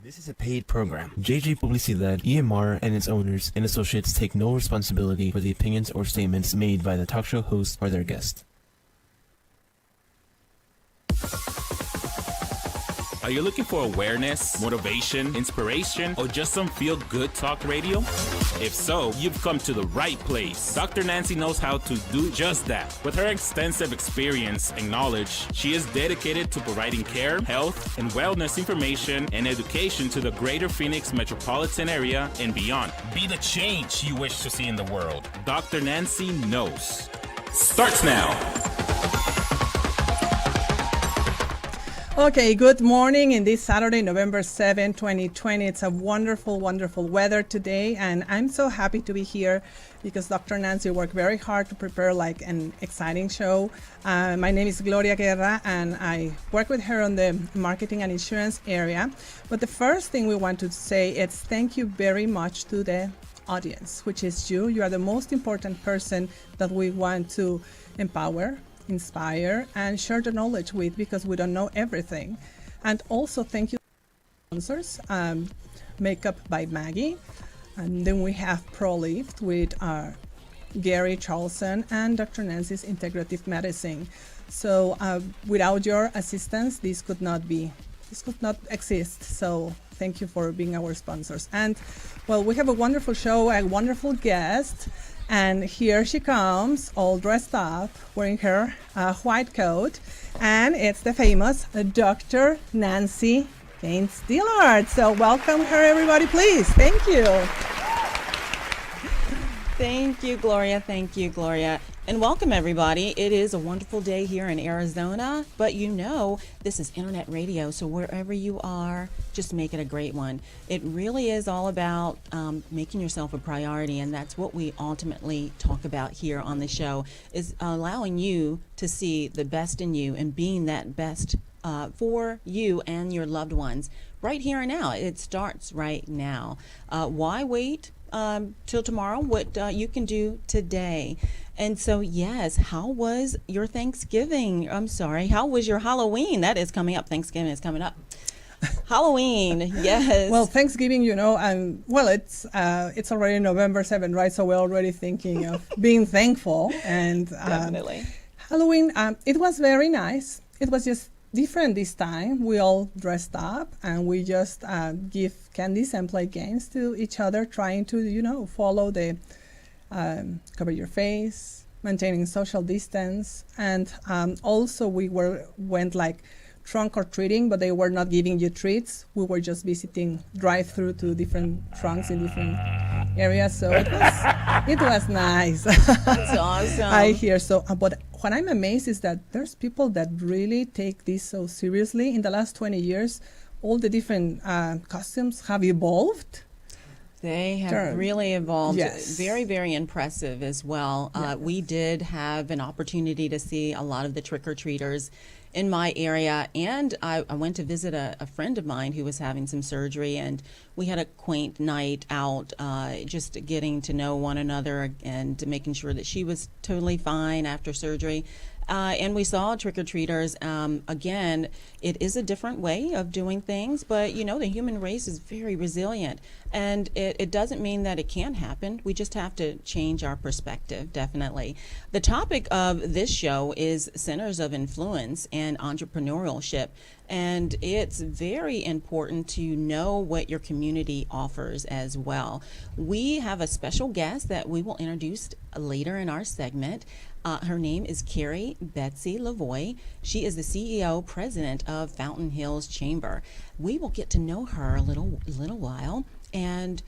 This is a paid program. JJ Publicidad, EMR, and its owners and associates take no responsibility for the opinions or statements made by the talk show host or their guest. Are you looking for awareness, motivation, inspiration, or just some feel-good talk radio? If so, you've come to the right place. Dr. Nancy knows how to do just that. With her extensive experience and knowledge, she is dedicated to providing care, health, and wellness information and education to the greater Phoenix metropolitan area and beyond. Be the change you wish to see in the world. Dr. Nancy knows. Starts now. Okay, good morning in this Saturday, November 7, 2020. It's a wonderful, wonderful weather today, and I'm so happy to be here because Dr. Nancy worked very hard to prepare like an exciting show. My name is Gloria Guerra, and I work with her on the marketing and insurance area. But the first thing we want to say is thank you very much to the audience, which is you. You are the most important person that we want to empower, inspire, and share the knowledge with, because we don't know everything. And also thank you to sponsors, Makeup by Maggie, and then we have ProLift with Gary Charlson and Dr. Nancy's Integrative Medicine. So without your assistance, this could not exist. So thank you for being our sponsors. And well, we have a wonderful show, a wonderful guest. And here she comes, all dressed up, wearing her white coat. And it's the famous Dr. Nancy Gaines-Dillard. So welcome her, everybody, please. Thank you. Thank you, Gloria. Thank you, Gloria. And welcome, everybody. It is a wonderful day here in Arizona, but you know, this is internet radio, so wherever you are, just make it a great one. It really is all about making yourself a priority, and that's what we ultimately talk about here on the show, is allowing you to see the best in you and being that best for you and your loved ones right here and now. It starts right now. Why wait till tomorrow? What you can do today. And so, yes, how was your Thanksgiving? I'm sorry, how was your Halloween? That is coming up. Thanksgiving is coming up. Halloween, yes. Well, Thanksgiving, you know, it's already November 7th, right? So we're already thinking of being thankful. And definitely. Halloween, it was very nice. It was just different this time. We all dressed up and we just give candies and play games to each other, trying to, you know, follow the cover your face, maintaining social distance. And also we went like trunk or treating, but they were not giving you treats. We were just visiting drive-through to different trunks in different areas. So it was nice. That's awesome. I hear so. But what I'm amazed is that there's people that really take this so seriously. In the last 20 years, all the different costumes have evolved. They have Sure. really evolved. Yes. Very, very impressive as well. Yes. We did have an opportunity to see a lot of the trick-or-treaters in my area, and I went to visit a friend of mine who was having some surgery, and we had a quaint night out, just getting to know one another and making sure that she was totally fine after surgery. And we saw trick-or-treaters. Again, it is a different way of doing things, but you know, the human race is very resilient. And it doesn't mean that it can't happen. We just have to change our perspective, definitely. The topic of this show is centers of influence and entrepreneurship. And it's very important to know what your community offers as well. We have a special guest that we will introduce later in our segment. Her name is Carrie Betsy Lavoie. She is the CEO, president of Fountain Hills Chamber. We will get to know her a little while and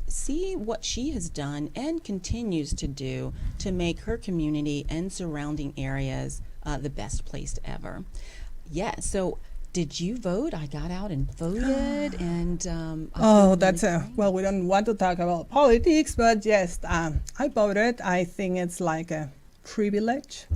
see what she has done and continues to do to make her community and surrounding areas the best place ever. Yeah, so did you vote? I got out and voted, and well, we don't want to talk about politics, but yes, I voted. I think it's like a privilege.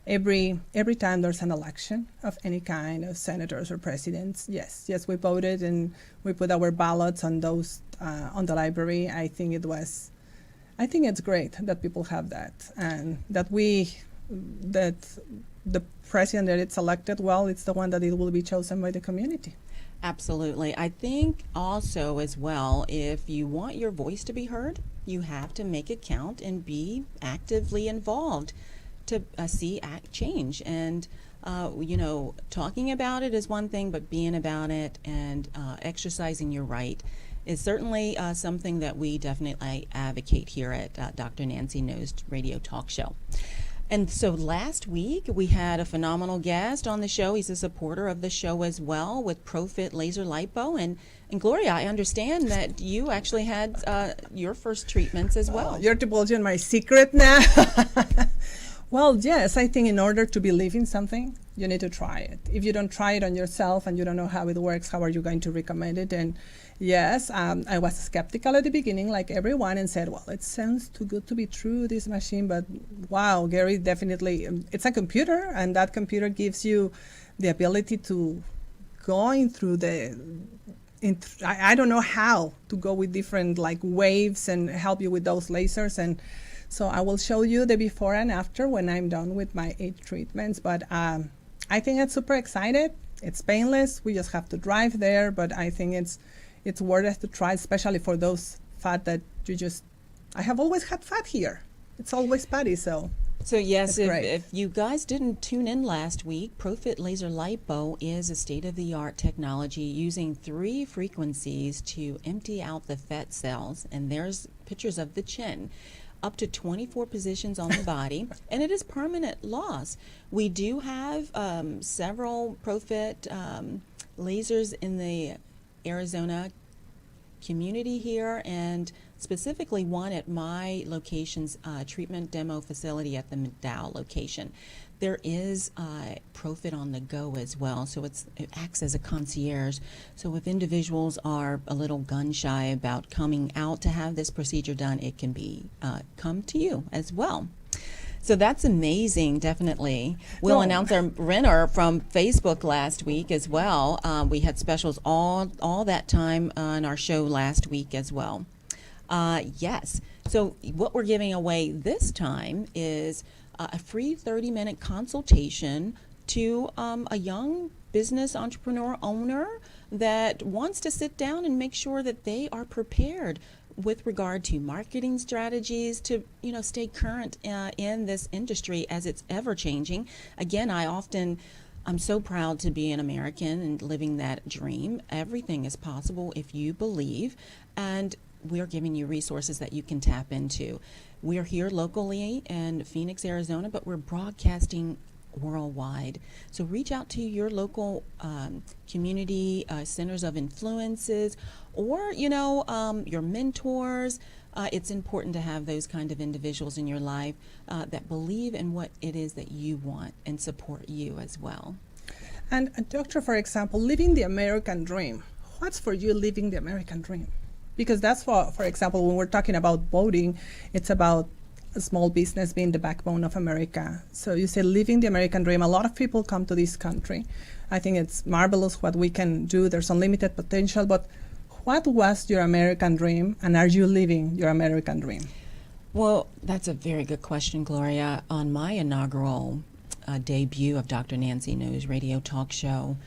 Every time there's an election of any kind, of senators or presidents, yes, we voted and we put our ballots on those on the library. I think it's great that people have that, and that the president that it's elected, well, it's the one that it will be chosen by the community. Absolutely. I think also as well, if you want your voice to be heard, you have to make it count and be actively involved to see change. And, you know, talking about it is one thing, but being about it and exercising your right is certainly something that we definitely advocate here at Dr. Nancy Knows Radio Talk Show. And so last week we had a phenomenal guest on the show. He's a supporter of the show as well with ProFit Laser Lipo. And Gloria, I understand that you actually had your first treatments as well. You're divulging my secret now. Well, yes, I think in order to believe in something, you need to try it. If you don't try it on yourself and you don't know how it works, how are you going to recommend it? And yes, I was skeptical at the beginning, like everyone, and said, well, it sounds too good to be true, this machine. But wow, Gary, definitely, it's a computer, and that computer gives you the ability to going through I don't know how to go with different like waves and help you with those lasers. And so I will show you the before and after when I'm done with my 8 treatments. But I think it's super excited. It's painless. We just have to drive there. But I think it's worth it to try, especially for those fat that I have always had fat here. It's always fatty, so yes, if you guys didn't tune in last week, ProFit Laser Lipo is a state-of-the-art technology using 3 frequencies to empty out the fat cells. And there's pictures of the chin. Up to 24 positions on the body, and it is permanent loss. We do have several ProFit lasers in the Arizona community here, and specifically one at my location's treatment demo facility at the McDowell location. There is ProFit on the go as well, so it acts as a concierge. So if individuals are a little gun shy about coming out to have this procedure done, it can be come to you as well. So that's amazing, definitely. We'll announce our winner from Facebook last week as well. We had specials all that time on our show last week as well. Yes. So what we're giving away this time is a free 30-minute consultation to a young business entrepreneur owner that wants to sit down and make sure that they are prepared with regard to marketing strategies to, you know, stay current in this industry as it's ever changing. Again, I'm so proud to be an American and living that dream. Everything is possible if you believe, and we're giving you resources that you can tap into. We're here locally in Phoenix, Arizona, but we're broadcasting worldwide. So reach out to your local community centers of influences, or your mentors. It's important to have those kind of individuals in your life that believe in what it is that you want and support you as well. And doctor, for example, living the American dream. What's for you living the American dream? Because that's for example, when we're talking about voting, it's about a small business being the backbone of America. So you say living the American dream. A lot of people come to this country. I think it's marvelous what we can do. There's unlimited potential, but what was your American dream, and are you living your American dream? Well, that's a very good question, Gloria. On my inaugural debut of Dr. Nancy Knows radio talk show,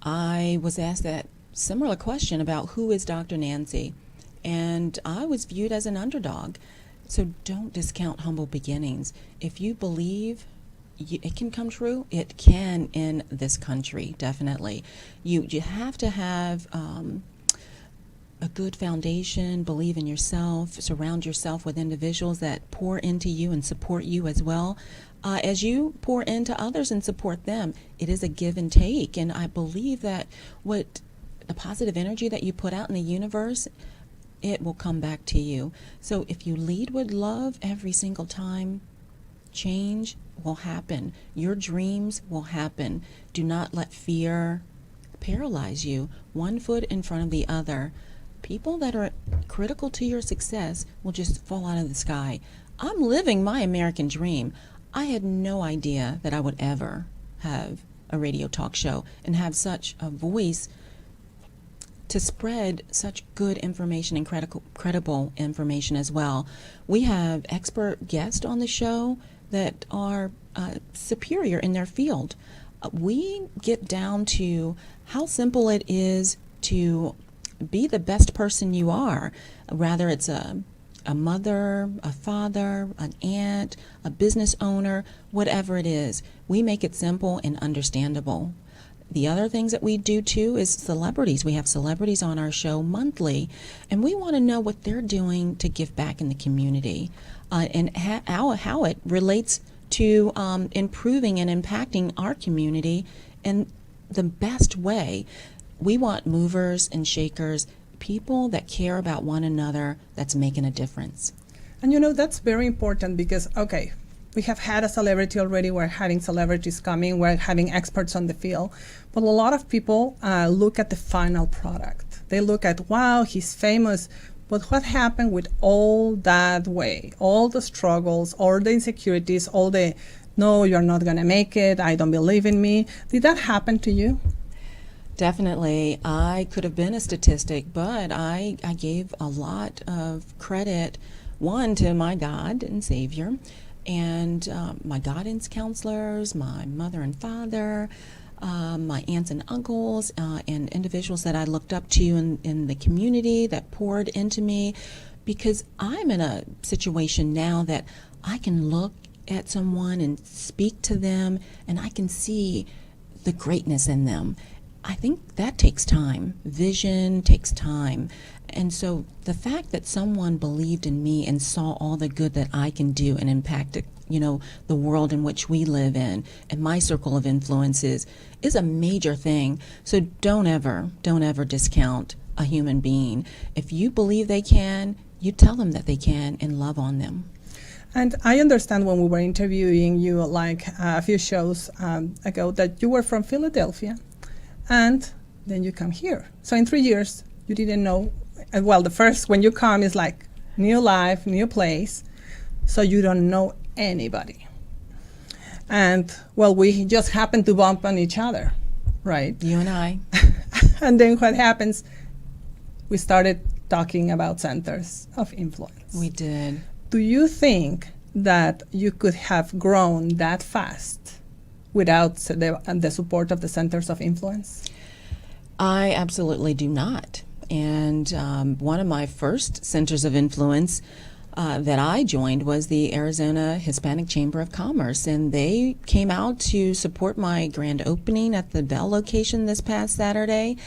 I was asked that similar question about who is Dr. Nancy, and I was viewed as an underdog. So don't discount humble beginnings. If you believe it can come true, it can in this country, definitely. You have to have a good foundation, believe in yourself, surround yourself with individuals that pour into you and support you as well. As you pour into others and support them, it is a give and take. And I believe that the positive energy that you put out in the universe, it will come back to you. So if you lead with love every single time, change will happen. Your dreams will happen. Do not let fear paralyze you. One foot in front of the other. People that are critical to your success will just fall out of the sky. I'm living my American dream. I had no idea that I would ever have a radio talk show and have such a voice to spread such good information and credible information as well. We have expert guests on the show that are superior in their field. We get down to how simple it is to be the best person you are, whether it's a mother, a father, an aunt, a business owner, whatever it is. We make it simple and understandable. The other things that we do too is celebrities. We have celebrities on our show monthly, and we want to know what they're doing to give back in the community, and how it relates to improving and impacting our community in the best way. We want movers and shakers, people that care about one another, that's making a difference. And that's very important because, okay, we have had a celebrity already. We're having celebrities coming. We're having experts on the field. But a lot of people look at the final product. They look at, wow, he's famous. But what happened with all that way, all the struggles, all the insecurities, all the, no, you're not going to make it, I don't believe in me. Did that happen to you? Definitely. I could have been a statistic, but I gave a lot of credit, one, to my God and Savior, and my guidance counselors, my mother and father, my aunts and uncles, and individuals that I looked up to in the community that poured into me, because I'm in a situation now that I can look at someone and speak to them, and I can see the greatness in them. I think that takes time. Vision takes time. And so the fact that someone believed in me and saw all the good that I can do and impact, the world in which we live in and my circle of influences is a major thing. So don't ever discount a human being. If you believe they can, you tell them that they can and love on them. And I understand when we were interviewing you like a few shows ago that you were from Philadelphia. And then you come here. So in 3 years, you didn't know. Well, the first, when you come, is like new life, new place. So you don't know anybody. And, well, we just happened to bump on each other, right? You and I. And then what happens? We started talking about centers of influence. We did. Do you think that you could have grown that fast without the support of the centers of influence? I absolutely do not. And one of my first centers of influence that I joined was the Arizona Hispanic Chamber of Commerce, and they came out to support my grand opening at the Bell location this past Saturday.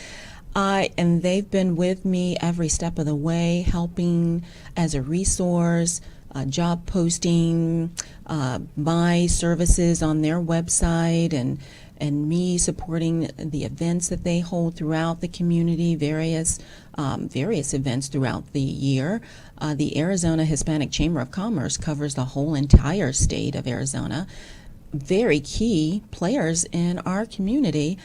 And they've been with me every step of the way, helping as a resource, job posting, my services on their website, and me supporting the events that they hold throughout the community, various events throughout the year. The Arizona Hispanic Chamber of Commerce covers the whole entire state of Arizona. Very key players in our community.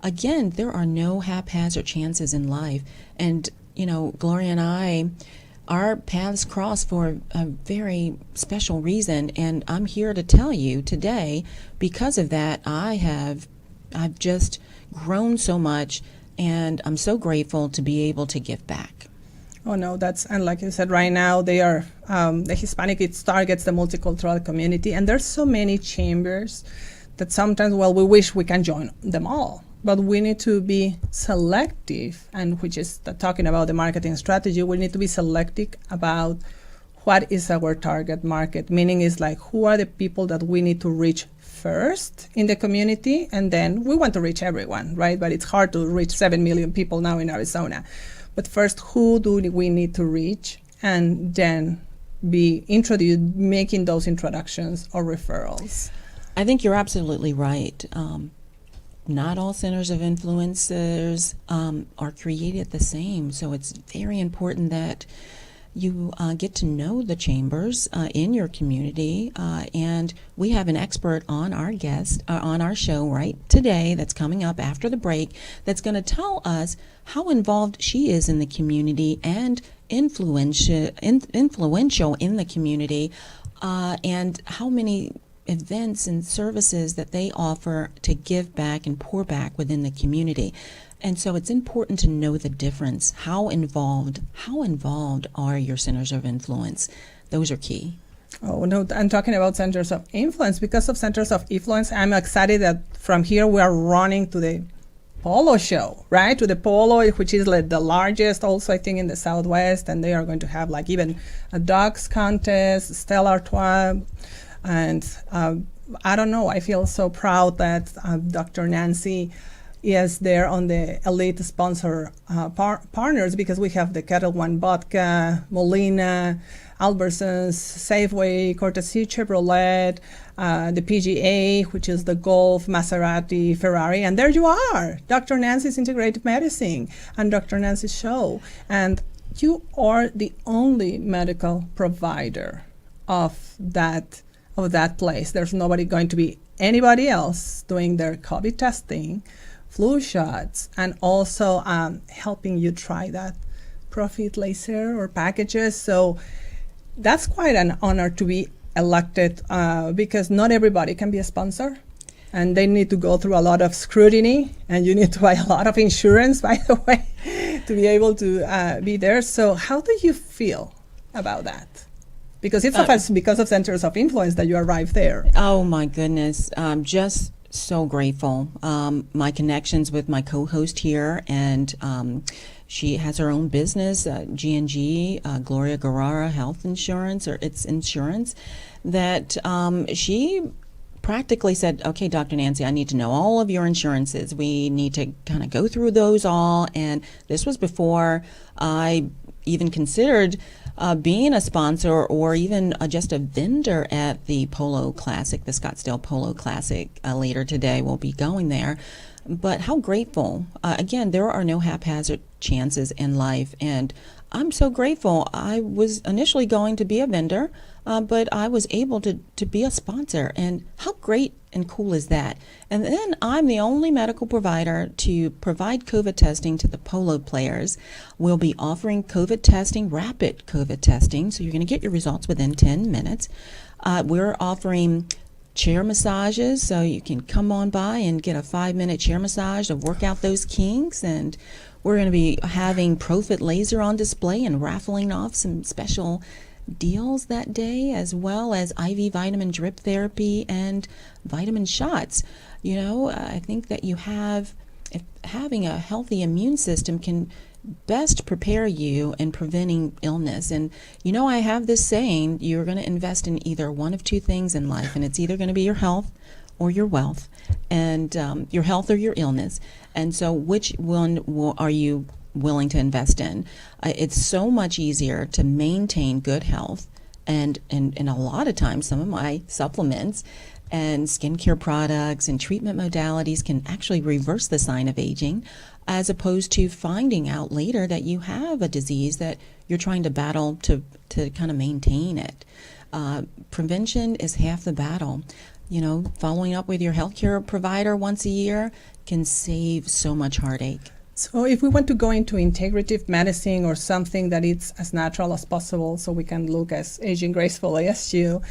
Again, there are no haphazard chances in life, and Gloria and I, our paths cross for a very special reason, and I'm here to tell you today, because of that, I've just grown so much, and I'm so grateful to be able to give back. Oh no, and like you said, right now they are the Hispanic. It targets the multicultural community, and there's so many chambers that sometimes, we wish we can join them all, but we need to be selective, and which is talking about the marketing strategy. We need to be selective about what is our target market, meaning is like who are the people that we need to reach first in the community, and then we want to reach everyone, right? But it's hard to reach 7 million people now in Arizona. But first, who do we need to reach, and then be making those introductions or referrals. I think you're absolutely right. Not all centers of influencers are created the same, so it's very important that you get to know the chambers in your community, and we have an expert on our show right today that's coming up after the break that's going to tell us how involved she is in the community and influential in the community, and how many events and services that they offer to give back and pour back within the community. And so it's important to know the difference. How involved are your centers of influence? Those are key. Oh, no, I'm talking about centers of influence. Because of centers of influence, I'm excited that from here we are running to the polo show, right? To the polo, which is like the largest also, I think, in the Southwest. And they are going to have like even a dogs contest, Stella Artois. And I don't know, I feel so proud that Dr. Nancy is there on the elite sponsor partners, because we have the Kettle One Vodka, Molina, Albertsons, Safeway, Courtesy Chevrolet, the PGA, which is the Golf, Maserati, Ferrari, and there you are, Dr. Nancy's Integrative Medicine and Dr. Nancy's show. And you are the only medical provider of that place. There's nobody going to be anybody else doing their COVID testing, flu shots, and also helping you try that profit laser or packages. So that's quite an honor to be elected, because not everybody can be a sponsor, and they need to go through a lot of scrutiny, and you need to buy a lot of insurance, by the way, to be able to be there. So how do you feel about that? Because it's because of centers of influence that you arrived there. Oh my goodness, I'm just so grateful. My connections with my co-host here, and she has her own business, G&G, Gloria Guerrera Health Insurance, or It's Insurance, that she practically said, okay, Dr. Nancy, I need to know all of your insurances. We need to kind of go through those all. And this was before I even considered being a sponsor or even just a vendor at the Polo Classic, the Scottsdale Polo Classic. Later today, we'll be going there. But how grateful. Again, there are no haphazard chances in life. And I'm so grateful. I was initially going to be a vendor, but I was able to be a sponsor. And how great and cool is that? And then I'm the only medical provider to provide COVID testing to the polo players. We'll be offering COVID testing, rapid COVID testing, so you're going to get your results within 10 minutes. We're offering chair massages, so you can come on by and get a 5-minute chair massage to work out those kinks. And we're going to be having Profit Laser on display and raffling off some special deals that day, as well as IV vitamin drip therapy and vitamin shots. You know, I think that having a healthy immune system can best prepare you in preventing illness. And you know, I have this saying, you're going to invest in either one of two things in life, and it's either going to be your health or your wealth, and your health or your illness. And so which one are you willing to invest in? It's so much easier to maintain good health, and a lot of times some of my supplements and skincare products and treatment modalities can actually reverse the sign of aging, as opposed to finding out later that you have a disease that you're trying to battle to kind of maintain it. Prevention is half the battle. You know, following up with your healthcare provider once a year can save so much heartache. So if we want to go into integrative medicine or something that is as natural as possible so we can look as aging gracefully as you,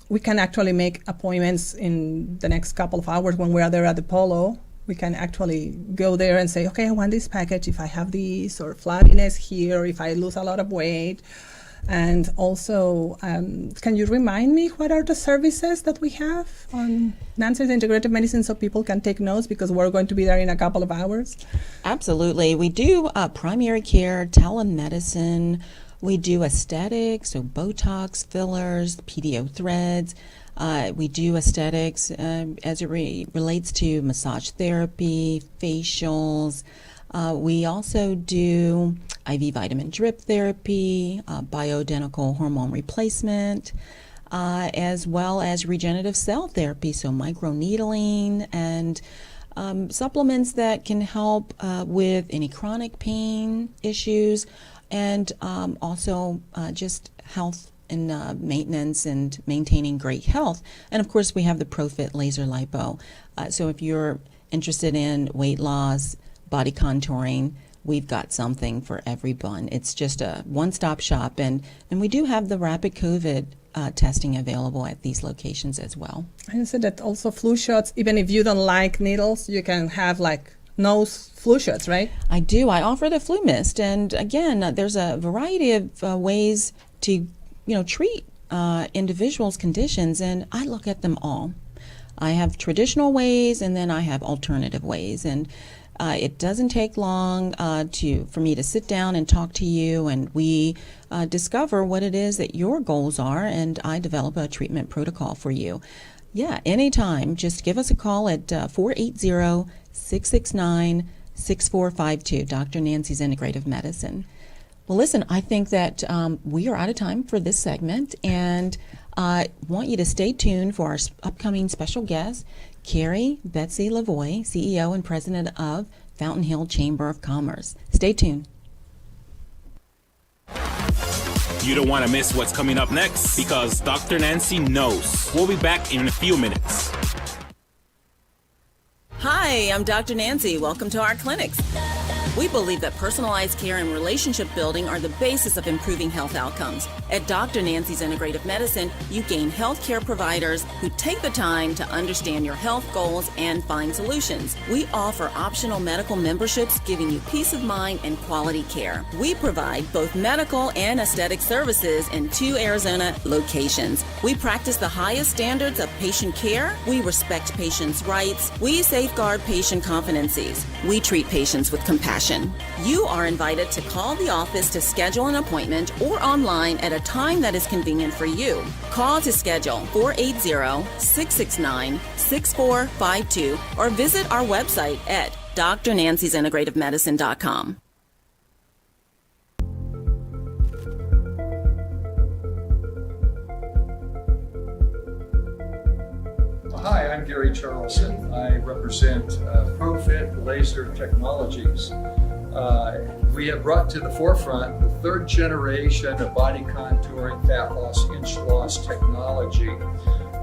we can actually make appointments in the next couple of hours when we're there at the Polo. We can actually go there and say, okay, I want this package if I have this, or flabiness here, if I lose a lot of weight. And also, can you remind me what are the services that we have on Nancy's Integrative Medicine so people can take notes, because we're going to be there in a couple of hours? Absolutely. We do primary care, telemedicine. We do aesthetics, so Botox, fillers, PDO threads. We do aesthetics as it relates to massage therapy, facials. We also do IV vitamin drip therapy, bioidentical hormone replacement, as well as regenerative cell therapy, so microneedling and supplements that can help with any chronic pain issues, and also just health and maintenance and maintaining great health. And of course, we have the ProFit Laser Lipo. So if you're interested in weight loss, body contouring, we've got something for everyone. It's just a one-stop shop, and we do have the rapid COVID testing available at these locations as well. I said that also flu shots, even if you don't like needles, you can have like nose flu shots, right? I do. I offer the flu mist, and again, there's a variety of ways to treat individuals' conditions, and I look at them all. I have traditional ways, and then I have alternative ways, and it doesn't take long for me to sit down and talk to you, and we discover what it is that your goals are, and I develop a treatment protocol for you. Yeah, anytime. Just give us a call at 480-669-6452, Dr. Nancy's Integrative Medicine. Well, listen, I think that we are out of time for this segment, and I want you to stay tuned for our upcoming special guest, Carrie Betsy Lavoie, CEO and President of Fountain Hill Chamber of Commerce. Stay tuned. You don't want to miss what's coming up next, because Dr. Nancy knows. We'll be back in a few minutes. Hi, I'm Dr. Nancy. Welcome to our clinics. We believe that personalized care and relationship building are the basis of improving health outcomes. At Dr. Nancy's Integrative Medicine, you gain healthcare providers who take the time to understand your health goals and find solutions. We offer optional medical memberships, giving you peace of mind and quality care. We provide both medical and aesthetic services in 2 Arizona locations. We practice the highest standards of patient care. We respect patients' rights. We safeguard patient confidences. We treat patients with compassion. You are invited to call the office to schedule an appointment, or online at a time that is convenient for you. Call to schedule 480-669-6452 or visit our website at drnanciesintegrativemedicine.com. Hi, I'm Gary Charlson. I represent ProFit Laser Technologies. We have brought to the forefront the 3rd generation of body contouring, fat loss, inch loss technology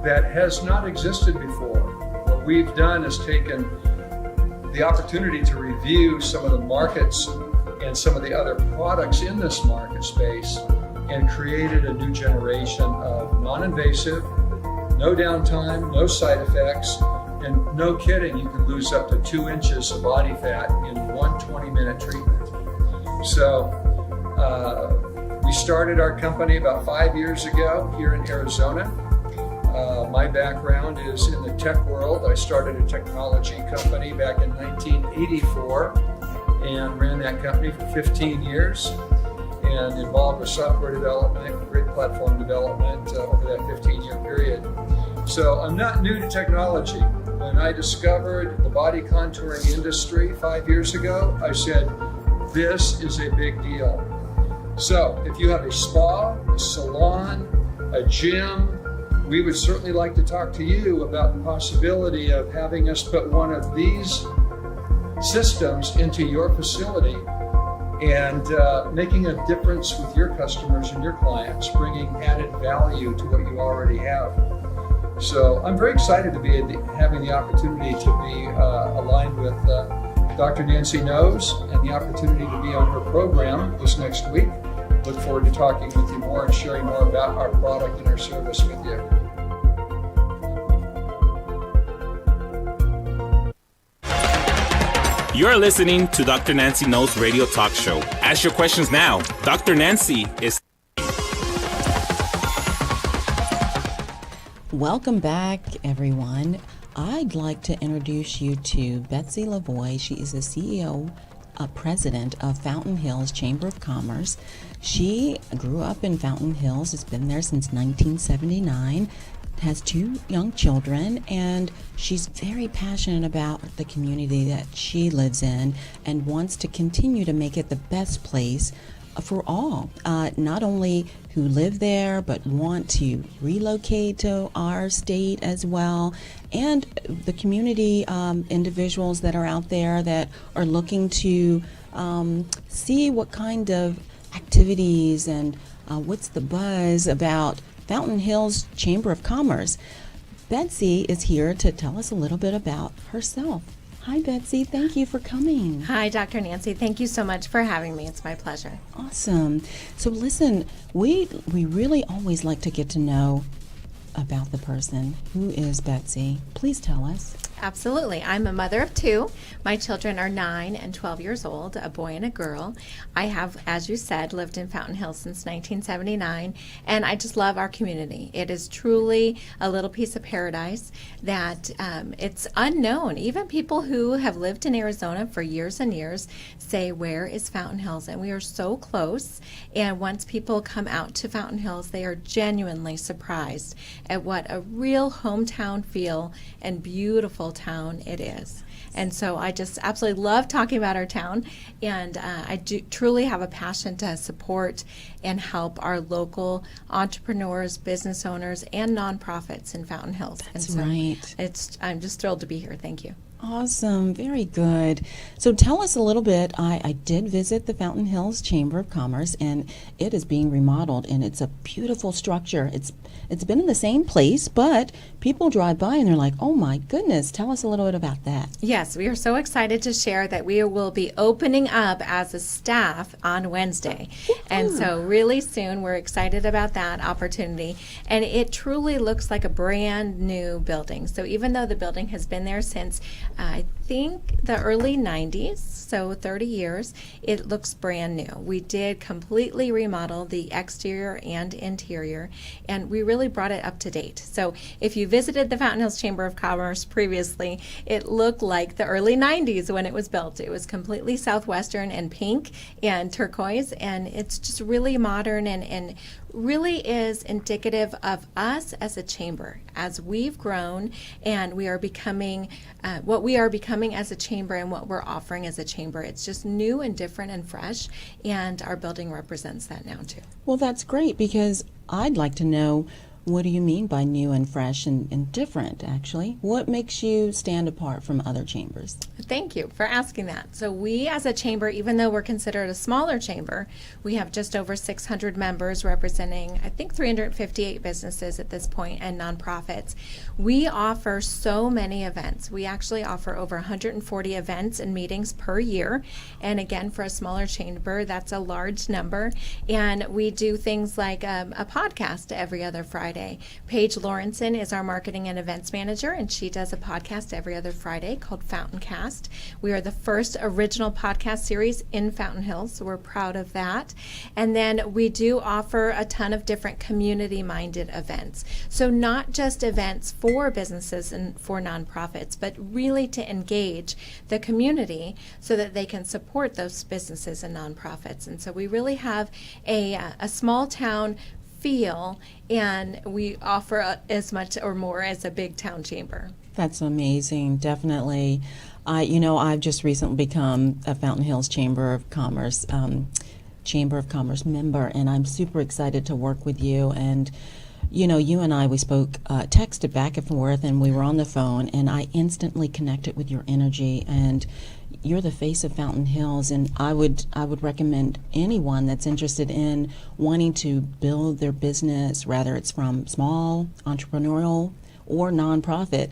that has not existed before. What we've done is taken the opportunity to review some of the markets and some of the other products in this market space and created a new generation of non-invasive, no downtime, no side effects, and no kidding, you can lose up to 2 inches of body fat in one 20-minute treatment. So we started our company about 5 years ago here in Arizona. My background is in the tech world. I started a technology company back in 1984 and ran that company for 15 years and involved with software development, grid platform development over that 15-year period. So I'm not new to technology. When I discovered the body contouring industry 5 years ago, I said, this is a big deal. So if you have a spa, a salon, a gym, we would certainly like to talk to you about the possibility of having us put one of these systems into your facility and making a difference with your customers and your clients, bringing added value to what you already have. So I'm very excited to be having the opportunity to be aligned with Dr. Nancy knows, and the opportunity to be on her program this next week. Look forward to talking with you more and sharing more about our product and our service with you. You're listening to Dr. Nancy Knows Radio Talk Show. Ask your questions now. Dr. Nancy is... Welcome back, everyone. I'd like to introduce you to Betsy Lavoie. She is the CEO, president of Fountain Hills Chamber of Commerce. She grew up in Fountain Hills, has been there since 1979, has 2 young children, and she's very passionate about the community that she lives in and wants to continue to make it the best place for all, not only who live there, but want to relocate to our state as well, and the community individuals that are out there that are looking to see what kind of activities and what's the buzz about Fountain Hills Chamber of Commerce. Betsy is here to tell us a little bit about herself. Hi, Betsy. Thank you for coming. Hi, Dr. Nancy. Thank you so much for having me. It's my pleasure. Awesome. So listen, we really always like to get to know about the person. Who is Betsy? Please tell us. Absolutely. I'm a mother of 2. My children are 9 and 12 years old, a boy and a girl. I have, as you said, lived in Fountain Hills since 1979, and I just love our community. It is truly a little piece of paradise that it's unknown. Even people who have lived in Arizona for years and years say, where is Fountain Hills? And we are so close. And once people come out to Fountain Hills, they are genuinely surprised at what a real hometown feel and beautiful town it is. And so I just absolutely love talking about our town, and I do truly have a passion to support and help our local entrepreneurs, business owners, and nonprofits in Fountain Hills. That's and so right. I'm just thrilled to be here. Thank you. Awesome. Very good. So tell us a little bit. I did visit the Fountain Hills Chamber of Commerce, and it is being remodeled, and it's a beautiful structure. It's been in the same place, but people drive by and they're like, oh my goodness. Tell us a little bit about that. Yes, we are so excited to share that we will be opening up as a staff on Wednesday. And so really soon, we're excited about that opportunity. And it truly looks like a brand new building. So even though the building has been there since I think the early 90s, so 30 years, it looks brand new. We did completely remodel the exterior and interior, and we really brought it up to date. So if you visited the Fountain Hills Chamber of Commerce previously, it looked like the early 90s when it was built. It was completely southwestern and pink and turquoise, and it's just really modern and really is indicative of us as a chamber, as we've grown and we are becoming what we are becoming as a chamber and what we're offering as a chamber. It's just new and different and fresh, and our building represents that now too. Well, that's great, because I'd like to know, what do you mean by new and fresh and different, actually? What makes you stand apart from other chambers? Thank you for asking that. So we as a chamber, even though we're considered a smaller chamber, we have just over 600 members representing, I think, 358 businesses at this point and nonprofits. We offer so many events. We actually offer over 140 events and meetings per year. And again, for a smaller chamber, that's a large number. And we do things like a podcast every other Friday. Paige Lawrenson is our marketing and events manager, and she does a podcast every other Friday called Fountain Cast. We are the first original podcast series in Fountain Hills, so we're proud of that. And then we do offer a ton of different community-minded events. So not just events for businesses and for nonprofits, but really to engage the community so that they can support those businesses and nonprofits. And so we really have a small town feel, and we offer as much or more as a big town chamber. That's amazing, definitely. I've just recently become a Fountain Hills Chamber of Commerce member, and I'm super excited to work with you. And you and I, we spoke, texted back and forth, and we were on the phone, and I instantly connected with your energy, and you're the face of Fountain Hills, and I would recommend anyone that's interested in wanting to build their business, whether it's from small, entrepreneurial, or nonprofit.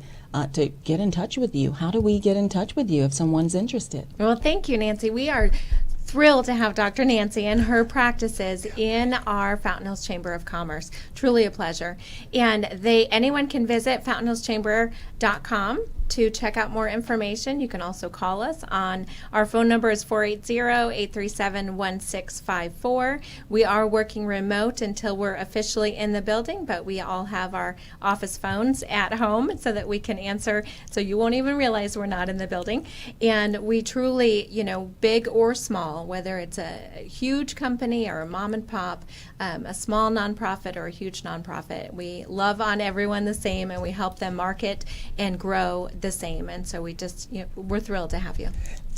to get in touch with you. How do we get in touch with you if someone's interested? Well, thank you, Nancy. We are thrilled to have Dr. Nancy and her practices in our Fountain Hills Chamber of Commerce. Truly a pleasure. And anyone can visit fountainhillschamber.com to check out more information. You can also call us on our phone number is 480-837-1654. We are working remote until we're officially in the building, but we all have our office phones at home so that we can answer, so you won't even realize we're not in the building. And we truly, big or small, whether it's a huge company or a mom and pop, a small nonprofit or a huge nonprofit, we love on everyone the same, and we help them market and grow the same. And so we're thrilled to have you.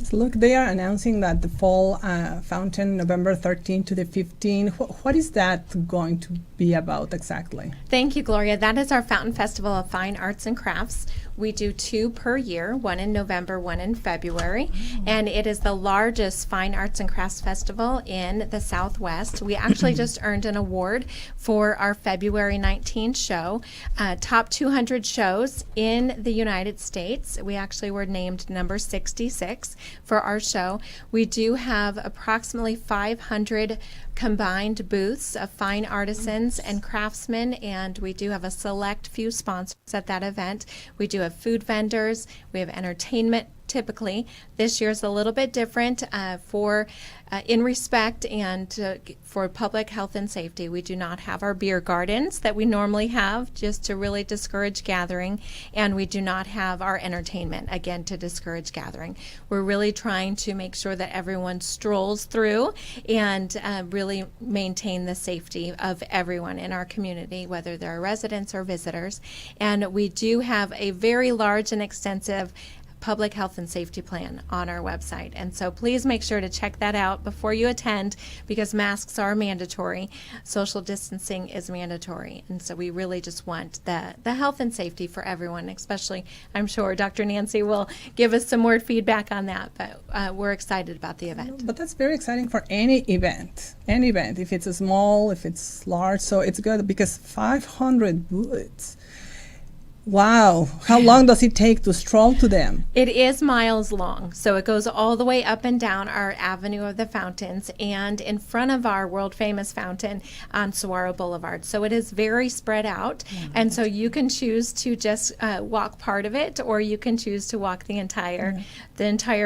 So look, they are announcing that the fall fountain, November 13 to the 15. What is that going to be about exactly? Thank you, Gloria. That is our Fountain Festival of Fine Arts and Crafts. We do 2 per year, one in November, one in February. And it is the largest fine arts and crafts festival in the Southwest. We actually just earned an award for our February 19 show. Top 200 shows in the United States. We actually were named number 66 for our show. We do have approximately 500 combined booths of fine artisans and craftsmen, and we do have a select few sponsors at that event. We do have food vendors, we have entertainment typically. This year's a little bit different in respect and for public health and safety. We do not have our beer gardens that we normally have, just to really discourage gathering, and we do not have our entertainment, again, to discourage gathering. We're really trying to make sure that everyone strolls through and really maintain the safety of everyone in our community, whether they're residents or visitors. And we do have a very large and extensive public health and safety plan on our website. And so please make sure to check that out before you attend, because masks are mandatory. Social distancing is mandatory. And so we really just want the health and safety for everyone, especially, I'm sure Dr. Nancy will give us some more feedback on that, but we're excited about the event. But that's very exciting for any event, if it's small, if it's large. So it's good because 500 booths. Wow. How long does it take to stroll to them? It is miles long. So it goes all the way up and down our Avenue of the Fountains and in front of our world famous fountain on Saguaro Boulevard. So it is very spread out. Yeah, and so you can choose to just walk part of it, or you can choose to walk the entire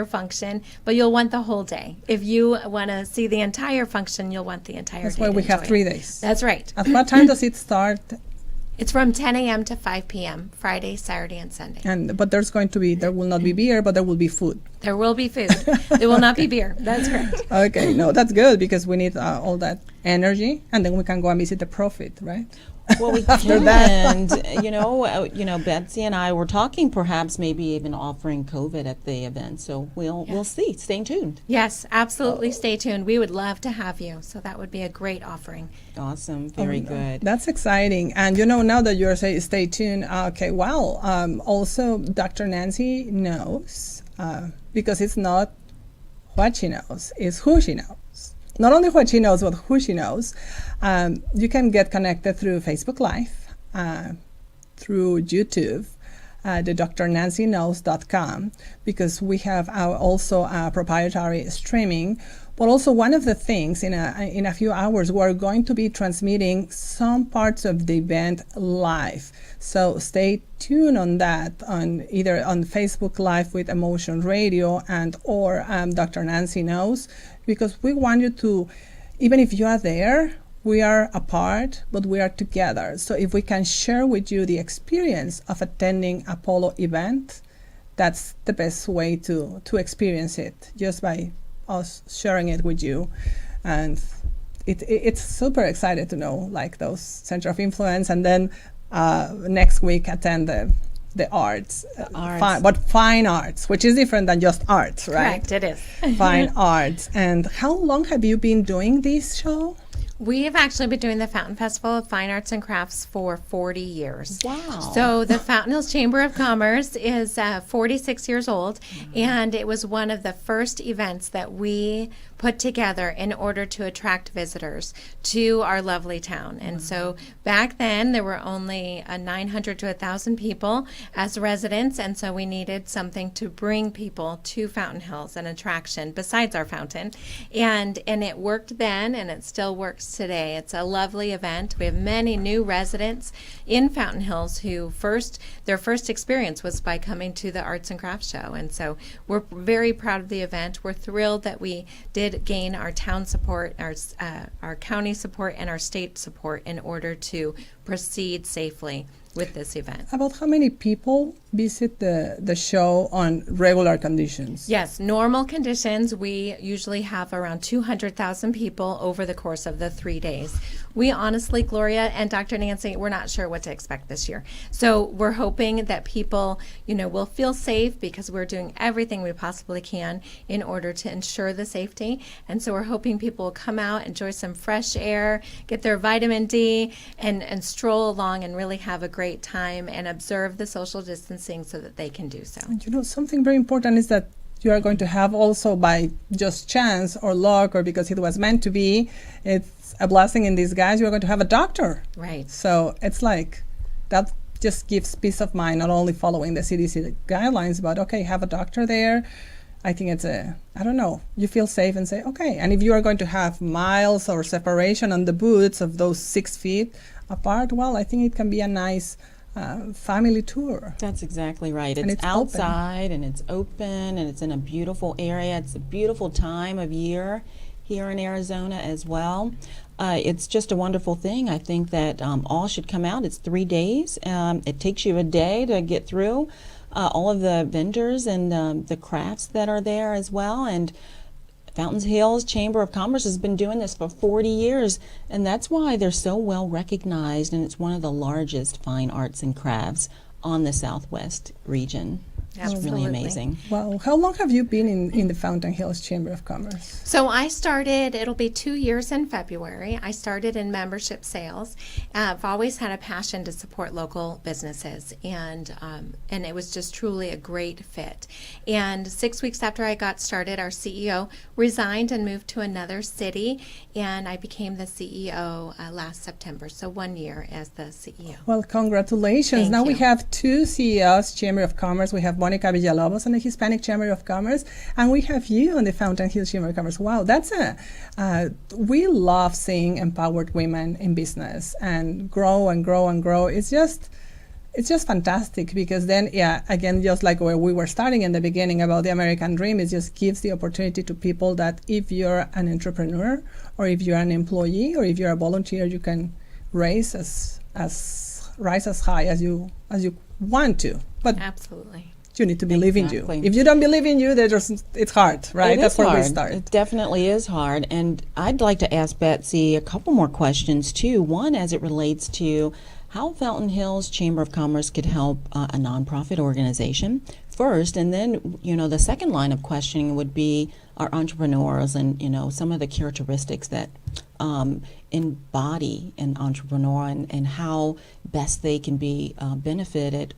function, but you'll want the whole day. If you want to see the entire function, you'll want the entire day. That's why we have 3 days. That's right. At what time does it start? It's from 10 a.m. to 5 p.m., Friday, Saturday, and Sunday. But there will not be beer, but there will be food. There will be food. There will not be beer. That's correct. Okay, no, that's good, because we need all that energy, and then we can go and visit the Prophet, right? Well, we can, and Betsy and I were talking, perhaps maybe even offering COVID at the event. So we'll see. Stay tuned. Yes, absolutely. Stay tuned. We would love to have you. So that would be a great offering. Awesome. Very good. That's exciting. And now that you're saying stay tuned, okay. Well, also Dr. Nancy knows because it's not what she knows, it's who she knows. Not only what she knows, but who she knows. You can get connected through Facebook Live, through YouTube, the drnancyknows.com, because we have also proprietary streaming. But also one of the things, in a few hours, we're going to be transmitting some parts of the event live. So stay tuned on that, either on Facebook Live with Emotion Radio or Dr. Nancy Knows, because we want you to, even if you are there, we are apart, but we are together. So if we can share with you the experience of attending a polo event, that's the best way to experience it, just by us sharing it with you. And it's super excited to know, like, those center of influence, and then next week attend the arts, fine arts, which is different than just arts, right? Correct, it is. Fine arts. And how long have you been doing this show? We have actually been doing the Fountain Festival of Fine Arts and Crafts for 40 years. Wow. So the Fountain Hills Chamber of Commerce is 46 years old, and it was one of the first events that we put together in order to attract visitors to our lovely town. And so back then there were only 900 to 1,000 people as residents, and so we needed something to bring people to Fountain Hills, an attraction besides our fountain. And it worked then, and it still works today. It's a lovely event. We have many new residents in Fountain Hills who their first experience was by coming to the Arts and Crafts Show. And so we're very proud of the event. We're thrilled that we did gain our town support, our county support, and our state support in order to proceed safely with this event. About how many people visit the show on regular conditions? Yes, normal conditions, we usually have around 200,000 people over the course of the 3 days. We honestly, Gloria and Dr. Nancy, we're not sure what to expect this year. So we're hoping that people, will feel safe because we're doing everything we possibly can in order to ensure the safety. And so we're hoping people will come out, enjoy some fresh air, get their vitamin D, and stroll along and really have a great time and observe the social distancing so that they can do so. And something very important is that you are going to have also, by just chance or luck or because it was meant to be, it's a blessing in disguise, you're going to have a doctor. Right. So it's like that just gives peace of mind, not only following the CDC guidelines, but okay, have a doctor there. I think it's you feel safe and say, okay. And if you are going to have miles or separation on the booths of those 6 feet apart, well, I think it can be a nice family tour. That's exactly right. And It's outside and it's open and it's in a beautiful area. It's a beautiful time of year here in Arizona as well. It's just a wonderful thing. I think that all should come out. It's 3 days. It takes you a day to get through all of the vendors and the crafts that are there as well. And Fountain Hills Chamber of Commerce has been doing this for 40 years, and that's why they're so well recognized, and it's one of the largest fine arts and crafts on the Southwest region. It's really Absolutely. amazing. Well, how long have you been in the Fountain Hills Chamber of Commerce? So I started, it'll be 2 years in February. I started in membership sales. I've always had a passion to support local businesses, and it was just truly a great fit. And 6 weeks after I got started, our CEO resigned and moved to another city, and I became the CEO last September, so 1 year as the CEO. Well, congratulations. Thank Now we you. have two CEOs, Chamber of Commerce. We have Monica Villalobos on the Hispanic Chamber of Commerce, and we have you on the Fountain Hills Chamber of Commerce. Wow, that's we love seeing empowered women in business and grow and grow and grow. It's just fantastic because then, again, just like where we were starting in the beginning about the American dream, it just gives the opportunity to people that if you're an entrepreneur or if you're an employee or if you're a volunteer, you can rise as high as you want to. But Absolutely. you need to believe in Exactly. you. If you don't believe in you, it's hard, right? It That's is where hard. we start. It definitely is hard. And I'd like to ask Betsy a couple more questions, too. One, as it relates to how Fountain Hills Chamber of Commerce could help a nonprofit organization first. And then, the second line of questioning would be our entrepreneurs and, some of the characteristics that embody an entrepreneur and how best they can be benefited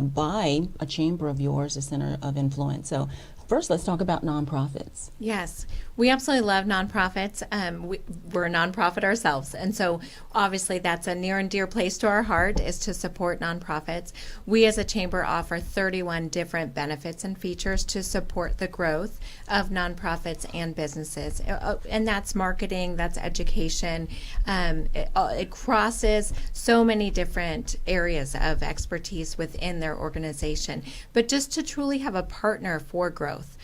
by a chamber of yours, a center of influence. So first, let's talk about nonprofits. Yes, we absolutely love nonprofits. We're a nonprofit ourselves, and so obviously that's a near and dear place to our heart is to support nonprofits. We as a chamber offer 31 different benefits and features to support the growth of nonprofits and businesses, and that's marketing, that's education. It crosses so many different areas of expertise within their organization, but just to truly have a partner for growth.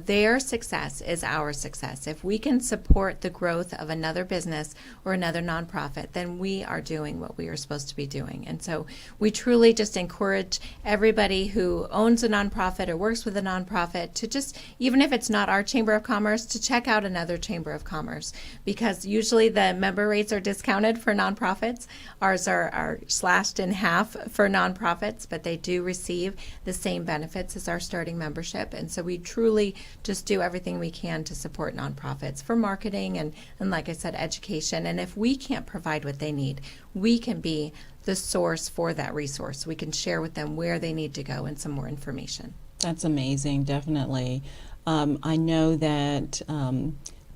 Their success is our success. If we can support the growth of another business or another nonprofit, then we are doing what we are supposed to be doing. And so we truly just encourage everybody who owns a nonprofit or works with a nonprofit to just, even if it's not our Chamber of Commerce, to check out another Chamber of Commerce, because usually the member rates are discounted for nonprofits. Ours are slashed in half for nonprofits, but they do receive the same benefits as our starting membership. And so we truly truly just do everything we can to support nonprofits for marketing and like I said, education. And if we can't provide what they need, we can be the source for that resource. We can share with them where they need to go and some more information. That's amazing, definitely. I know that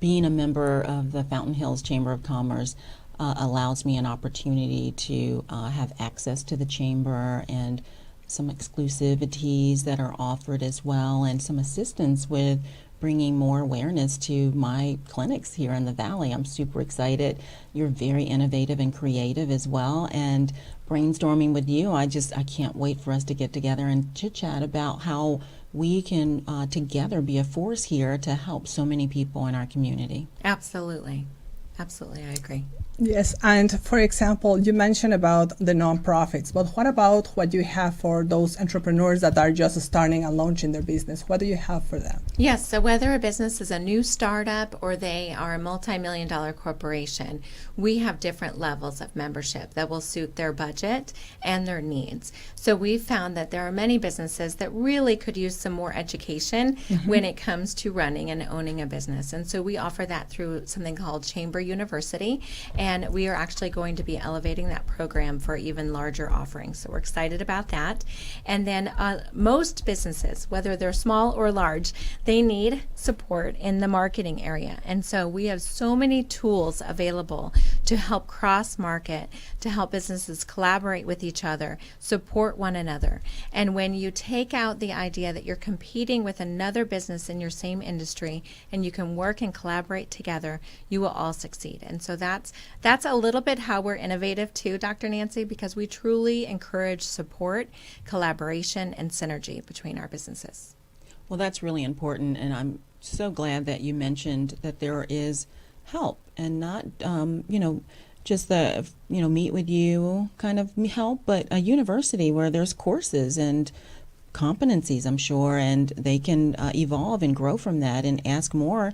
being a member of the Fountain Hills Chamber of Commerce allows me an opportunity to have access to the chamber and some exclusivities that are offered as well, and some assistance with bringing more awareness to my clinics here in the Valley. I'm super excited. You're very innovative and creative as well, and brainstorming with you, I can't wait for us to get together and chit chat about how we can together be a force here to help so many people in our community. Absolutely, I agree. Yes, and for example, you mentioned about the nonprofits, but what about what you have for those entrepreneurs that are just starting and launching their business? What do you have for them? Yes, so whether a business is a new startup or they are a multi-million-dollar corporation, we have different levels of membership that will suit their budget and their needs. So we've found that there are many businesses that really could use some more education when it comes to running and owning a business. And so we offer that through something called Chamber University, and we are actually going to be elevating that program for even larger offerings. So we're excited about that. And then most businesses, whether they're small or large, they need support in the marketing area. And so we have so many tools available to help cross-market, to help businesses collaborate with each other, support one another. And when you take out the idea that you're competing with another business in your same industry and you can work and collaborate together, you will all succeed. And so that's a little bit how we're innovative too, Dr. Nancy, because we truly encourage support, collaboration, and synergy between our businesses. Well, that's really important, and I'm so glad that you mentioned that there is help and not, just the, meet with you kind of help, but a university where there's courses and competencies, I'm sure, and they can evolve and grow from that and ask more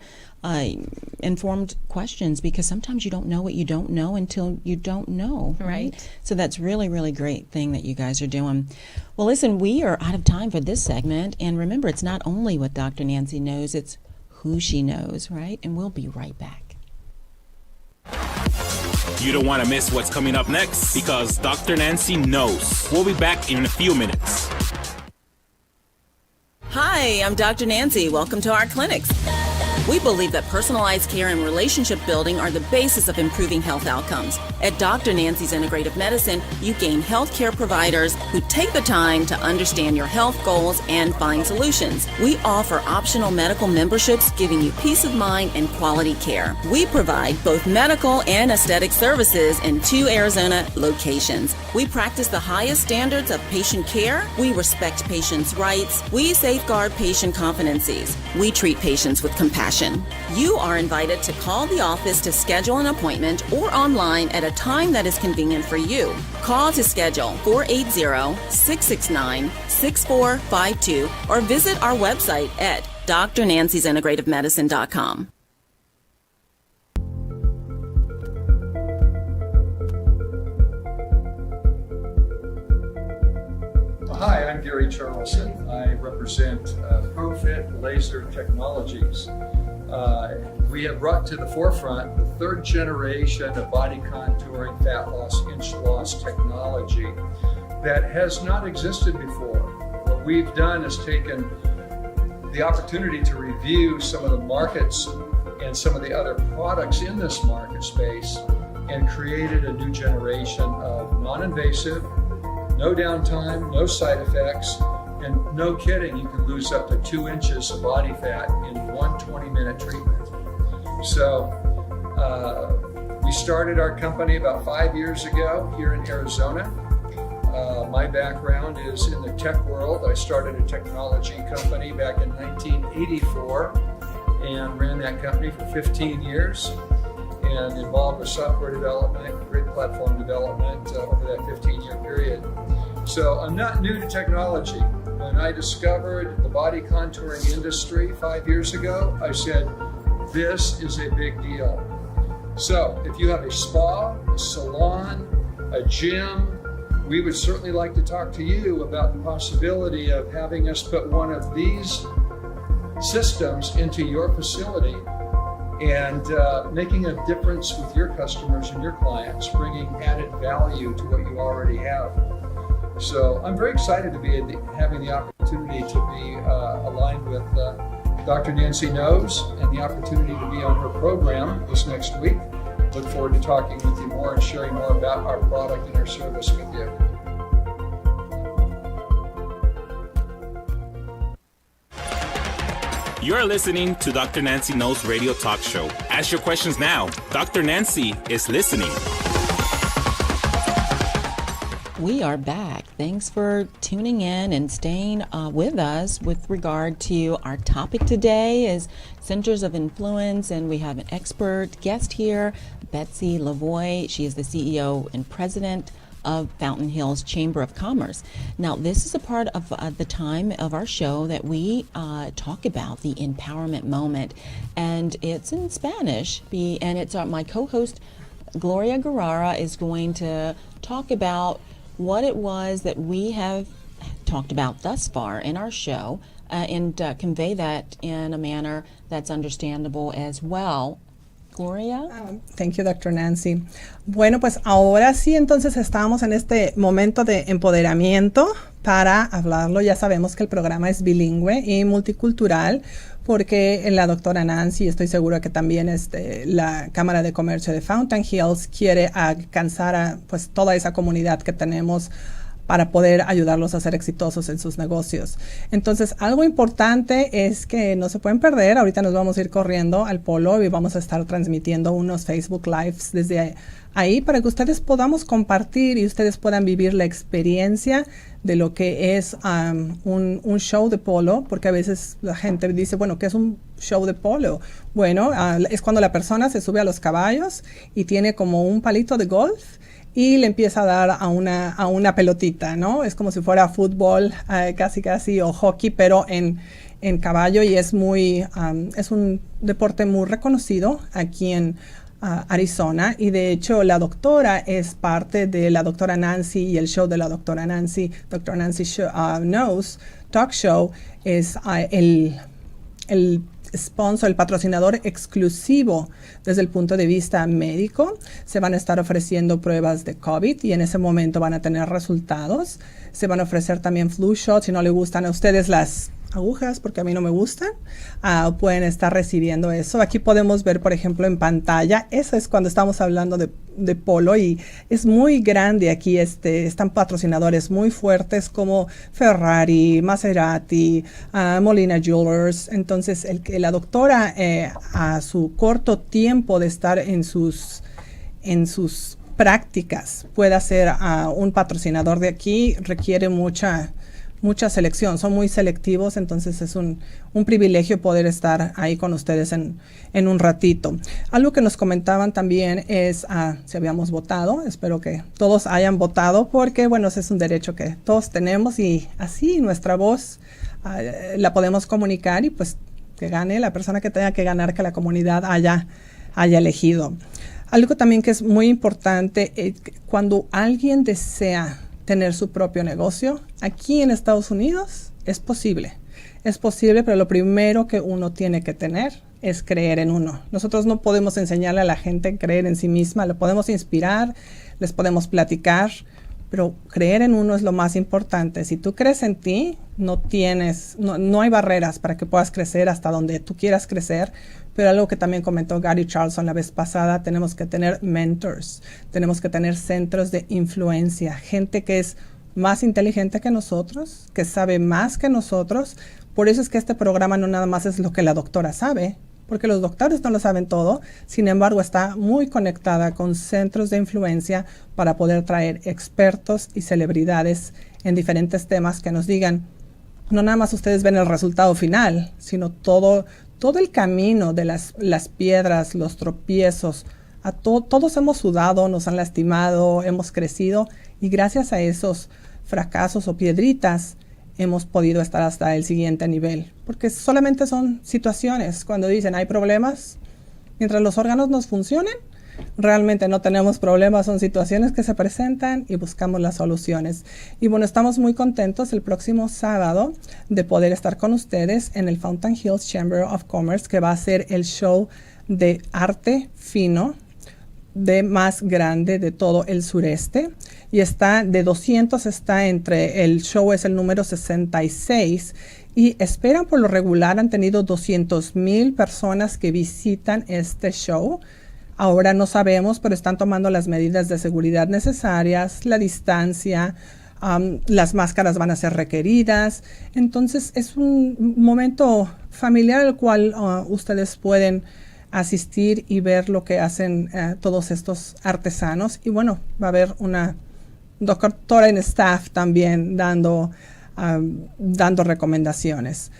informed questions, because sometimes you don't know what you don't know until you don't know, right? So that's really, really great thing that you guys are doing. Well, listen, we are out of time for this segment, and remember, it's not only what Dr. Nancy knows, it's who she knows, right? And we'll be right back. You don't want to miss what's coming up next, because Dr. Nancy knows. We'll be back in a few minutes. Hi, I'm Dr. Nancy. Welcome to our clinics. We believe that personalized care and relationship building are the basis of improving health outcomes. At Dr. Nancy's Integrative Medicine, you gain healthcare providers who take the time to understand your health goals and find solutions. We offer optional medical memberships, giving you peace of mind and quality care. We provide both medical and aesthetic services in 2 Arizona locations. We practice the highest standards of patient care. We respect patients' rights. We safeguard patient confidences. We treat patients with compassion. You are invited to call the office to schedule an appointment or online at a time that is convenient for you. Call to schedule 480-669-6452 or visit our website at drnanciesintegrativemedicine.com. Hi, I'm Gary Charleson. I represent ProFit Laser Technologies. We have brought to the forefront the 3rd generation of body contouring, fat loss, inch loss technology that has not existed before. What we've done is taken the opportunity to review some of the markets and some of the other products in this market space and created a new generation of non-invasive, no downtime, no side effects, and no kidding, you can lose up to 2 inches of body fat in one 20-minute treatment. So we started our company about 5 years ago here in Arizona. My background is in the tech world. I started a technology company back in 1984 and ran that company for 15 years and involved with software development, grid platform development over that 15-year period. So I'm not new to technology. When I discovered the body contouring industry 5 years ago, I said, this is a big deal. So if you have a spa, a salon, a gym, we would certainly like to talk to you about the possibility of having us put one of these systems into your facility and making a difference with your customers and your clients, bringing added value to what you already have. So I'm very excited to be having the opportunity to be aligned with Dr. Nancy Knows and the opportunity to be on her program this next week. Look forward to talking with you more and sharing more about our product and our service with you. You're listening to Dr. Nancy Knows Radio Talk Show. Ask your questions now. Dr. Nancy is listening. We are back. Thanks for tuning in and staying with us with regard to our topic today is Centers of Influence, and we have an expert guest here, Betsy Lavoie. She is the CEO and president of Fountain Hills Chamber of Commerce. Now, this is a part of the time of our show that we talk about the empowerment moment, and it's in Spanish, and it's my co-host Gloria Guerrara is going to talk about what it was that we have talked about thus far in our show and convey that in a manner that's understandable as well. Gloria. Thank you, Dr. Nancy. Bueno, pues ahora sí, entonces estamos en este momento de empoderamiento para hablarlo. Ya sabemos que el programa es bilingüe y multicultural, porque la doctora Nancy, estoy segura que también la Cámara de Comercio de Fountain Hills quiere alcanzar a pues toda esa comunidad que tenemos para poder ayudarlos a ser exitosos en sus negocios. Entonces, algo importante es que no se pueden perder. Ahorita nos vamos a ir corriendo al polo y vamos a estar transmitiendo unos Facebook Lives desde ahí para que ustedes podamos compartir y ustedes puedan vivir la experiencia de lo que es un show de polo, porque a veces la gente dice, bueno, ¿qué es un show de polo? Bueno, es cuando la persona se sube a los caballos y tiene como un palito de golf y le empieza a dar a una pelotita, ¿no? Es como si fuera fútbol, casi, o hockey, pero en caballo, y es un deporte muy reconocido aquí en Arizona, y de hecho la doctora es parte de la doctora Nancy y el show de la doctora Nancy, Dr. Nancy Knows Talk Show, es el sponsor, el patrocinador exclusivo desde el punto de vista médico. Se van a estar ofreciendo pruebas de COVID y en ese momento van a tener resultados. Se van a ofrecer también flu shots. Si no le gustan a ustedes las agujas, porque a mí no me gustan, pueden estar recibiendo eso. Aquí podemos ver, por ejemplo, en pantalla, eso es cuando estamos hablando de polo, y es muy grande aquí. Están patrocinadores muy fuertes como Ferrari, Maserati, Molina Jewelers. Entonces, la doctora, a su corto tiempo de estar en sus prácticas, pueda ser un patrocinador de aquí, requiere mucha selección, son muy selectivos, entonces es un privilegio poder estar ahí con ustedes en un ratito. Algo que nos comentaban también es si habíamos votado. Espero que todos hayan votado, porque bueno, ese es un derecho que todos tenemos, y así nuestra voz la podemos comunicar, y pues que gane la persona que tenga que ganar, que la comunidad haya elegido. Algo también que es muy importante, cuando alguien desea tener su propio negocio, aquí en Estados Unidos es posible. Es posible, pero lo primero que uno tiene que tener es creer en uno. Nosotros no podemos enseñarle a la gente a creer en sí misma, lo podemos inspirar, les podemos platicar, pero creer en uno es lo más importante. Si tú crees en ti, no hay barreras para que puedas crecer hasta donde tú quieras crecer. Pero algo que también comentó Gary Charlson la vez pasada, tenemos que tener mentors, tenemos que tener centros de influencia, gente que es más inteligente que nosotros, que sabe más que nosotros. Por eso es que este programa no nada más es lo que la doctora sabe, porque los doctores no lo saben todo. Sin embargo, está muy conectada con centros de influencia para poder traer expertos y celebridades en diferentes temas que nos digan, no nada más ustedes ven el resultado final, sino todo el camino de las piedras, los tropiezos. Todos hemos sudado, nos han lastimado, hemos crecido, y gracias a esos fracasos o piedritas hemos podido estar hasta el siguiente nivel. Porque solamente son situaciones. Cuando dicen hay problemas, mientras los órganos nos funcionen, realmente no tenemos problemas, son situaciones que se presentan y buscamos las soluciones. Y bueno, estamos muy contentos el próximo sábado de poder estar con ustedes en el Fountain Hills Chamber of Commerce, que va a ser el show de arte fino de más grande de todo el sureste, y está de 200, está entre, el show es el número 66, y esperan, por lo regular han tenido 200,000 personas que visitan este show. Ahora no sabemos, pero están tomando las medidas de seguridad necesarias, la distancia, las máscaras van a ser requeridas. Entonces es un momento familiar al cual ustedes pueden asistir y ver lo que hacen todos estos artesanos. Y bueno, va a haber una doctora en staff también dando recomendaciones.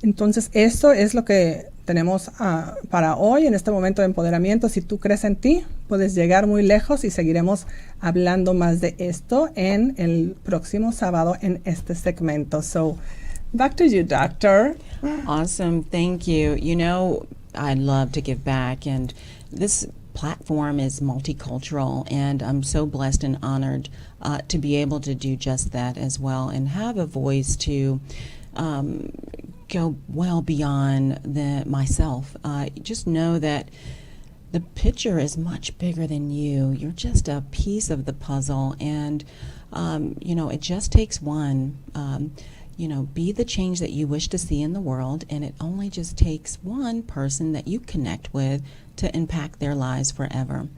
Entonces, esto es lo que tenemos para hoy en este momento de empoderamiento. Si tú crees en ti, puedes llegar muy lejos, y seguiremos hablando más de esto en el próximo sábado en este segmento. So, back to you, Doctor. Awesome. Thank you. You know, I love to give back, and this platform is multicultural, and I'm so blessed and honored to be able to do just that as well, and have a voice to go well beyond myself. Just know that the picture is much bigger than you. You're just a piece of the puzzle, and you know, it just takes one. You know, be the change that you wish to see in the world, and it only just takes one person that you connect with to impact their lives forever.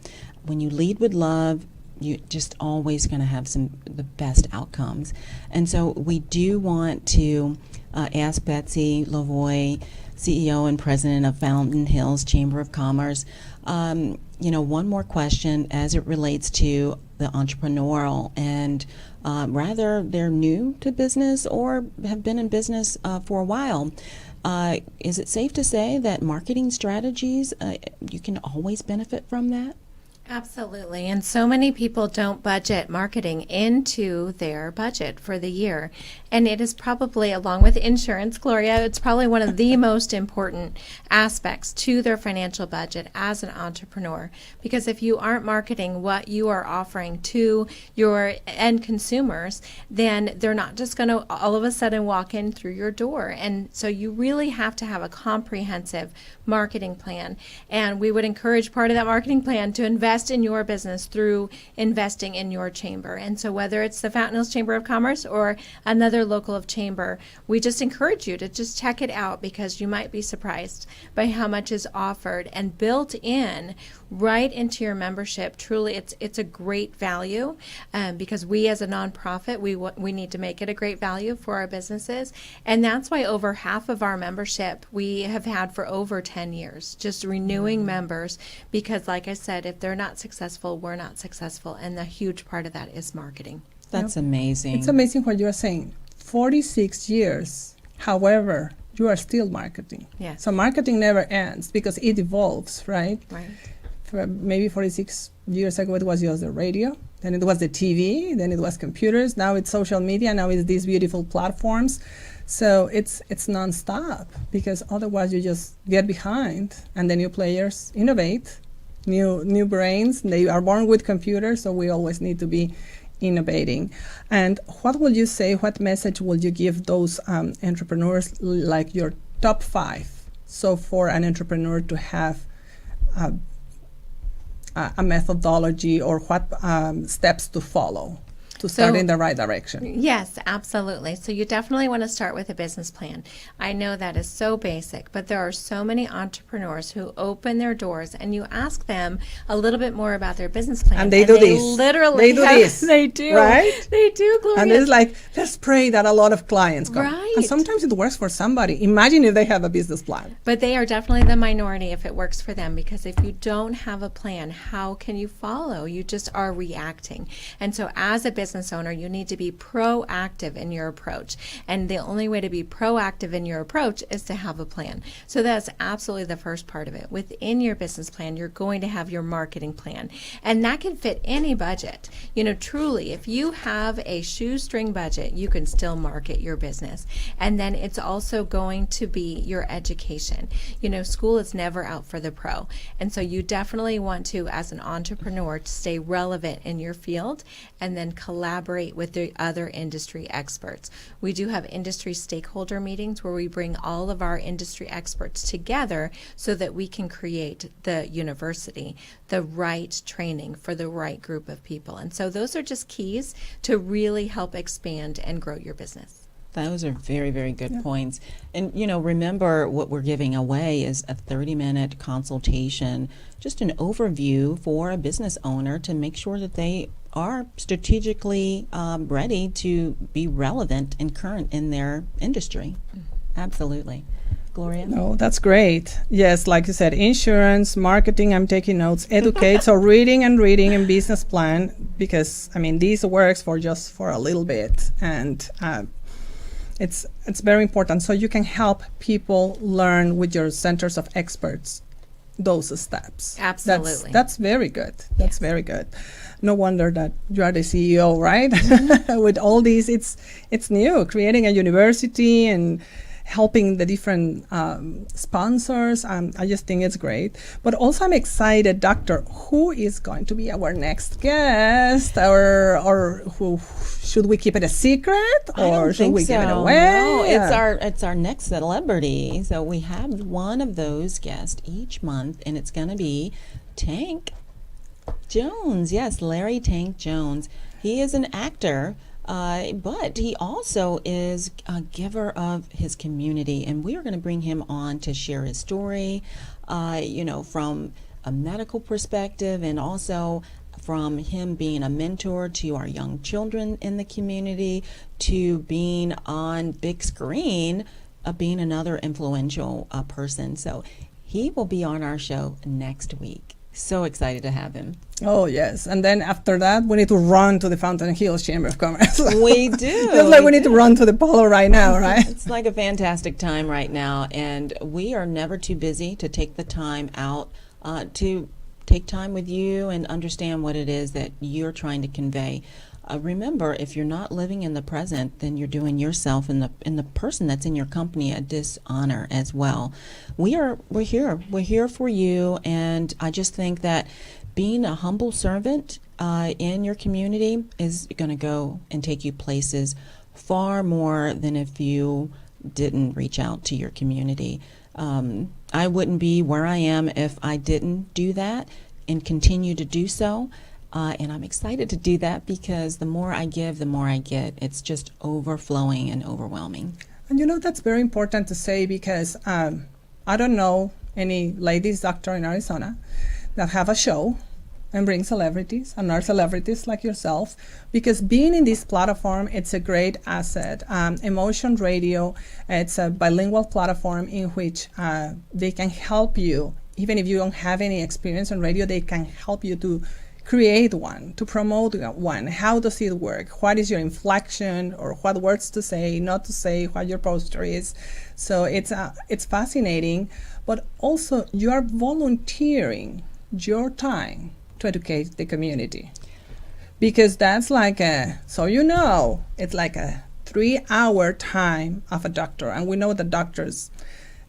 When you lead with love, you're just always going to have the best outcomes. And so we do want to ask Betsy Lavoie, CEO and President of Fountain Hills Chamber of Commerce, you know, one more question as it relates to the entrepreneurial, and rather they're new to business or have been in business for a while. Is it safe to say that marketing strategies, you can always benefit from that? Absolutely. And so many people don't budget marketing into their budget for the year. And it is probably, along with insurance, Gloria, it's probably one of the most important aspects to their financial budget as an entrepreneur. Because if you aren't marketing what you are offering to your end consumers, then they're not just going to all of a sudden walk in through your door. And so you really have to have a comprehensive marketing plan. And we would encourage part of that marketing plan to invest in your business through investing in your chamber. And so whether it's the Fountain Hills Chamber of Commerce or another local of chamber, we just encourage you to just check it out, because you might be surprised by how much is offered and built in right into your membership. Truly, it's a great value, because we as a nonprofit, we need to make it a great value for our businesses. And that's why over half of our membership we have had for over 10 years, just renewing members, because like I said, if they're not successful, we're not successful. And the huge part of that is marketing. That's amazing. It's amazing what you're saying. 46 years, however, you are still marketing. Yes. So marketing never ends, because it evolves, right? Right. For maybe 46 years ago, it was just the radio, then it was the TV, then it was computers, now it's social media, now it's these beautiful platforms. So it's nonstop, because otherwise you just get behind, and the new players innovate, new brains. They are born with computers, so we always need to be innovating. And what would you say, what message would you give those entrepreneurs, like your top 5? So for an entrepreneur to have a methodology, or what steps to follow to start in the right direction? Yes, absolutely. So you definitely want to start with a business plan. I know that is so basic, but there are so many entrepreneurs who open their doors and you ask them a little bit more about their business plan. And they do this. Literally. They do this. They do. Right? They do, Gloria. And it's like, let's pray that a lot of clients come. Right. And sometimes it works for somebody. Imagine if they have a business plan. But they are definitely the minority if it works for them, because if you don't have a plan, how can you follow? You just are reacting. And so as a business business owner, you need to be proactive in your approach. And the only way to be proactive in your approach is to have a plan. So that's absolutely the first part of it. Within your business plan, you're going to have your marketing plan. And that can fit any budget. You know, truly, if you have a shoestring budget, you can still market your business. And then it's also going to be your education. You know, school is never out for the pro. And so you definitely want to, as an entrepreneur, to stay relevant in your field and then collaborate with the other industry experts. We do have industry stakeholder meetings where we bring all of our industry experts together so that we can create the university, the right training for the right group of people. And so those are just keys to really help expand and grow your business. Those are very, very good points. And, you know, remember what we're giving away is a 30-minute consultation, just an overview for a business owner to make sure that they are strategically ready to be relevant and current in their industry. Absolutely. Gloria? No, that's great. Yes, like you said, insurance, marketing, I'm taking notes, educate, so reading and business plan, because, I mean, these works for just for a little bit. And it's very important. So you can help people learn with your centers of experts those steps. Absolutely. That's very good. That's very good. No wonder that you are the CEO, right? With all these, it's new, creating a university and helping the different sponsors. I just think it's great. But also I'm excited, Doctor, who is going to be our next guest? Or who should we keep it a secret? Or should we give it away? No, it's our next celebrity. So we have one of those guests each month, and it's going to be Tank Jones. Yes, Larry Tank Jones. He is an actor. But he also is a giver of his community, and we are going to bring him on to share his story, from a medical perspective, and also from him being a mentor to our young children in the community, to being on big screen, being another influential person. So he will be on our show next week. So excited to have him. Oh, yes. And then after that, we need to run to the Fountain Hills Chamber of Commerce. We do. It's like we need to run to the Polo right now, right? It's like a fantastic time right now. And we are never too busy to take the time out to take time with you and understand what it is that you're trying to convey. Remember, if you're not living in the present, then you're doing yourself and the person that's in your company a dishonor as well. We're here for you, and I just think that being a humble servant in your community is going to go and take you places far more than if you didn't reach out to your community. I wouldn't be where I am if I didn't do that and continue to do so. And I'm excited to do that because the more I give, the more I get. It's just overflowing and overwhelming. And that's very important to say because I don't know any ladies doctor in Arizona that have a show and bring celebrities and are celebrities like yourself, because being in this platform, it's a great asset. Emotion Radio, it's a bilingual platform in which they can help you. Even if you don't have any experience in radio, they can help you to create one, to promote one. How does it work? What is your inflection, or what words to say, not to say, what your posture is? So it's fascinating, but also you are volunteering your time to educate the community, because that's like it's like a 3-hour time of a doctor, and we know that doctors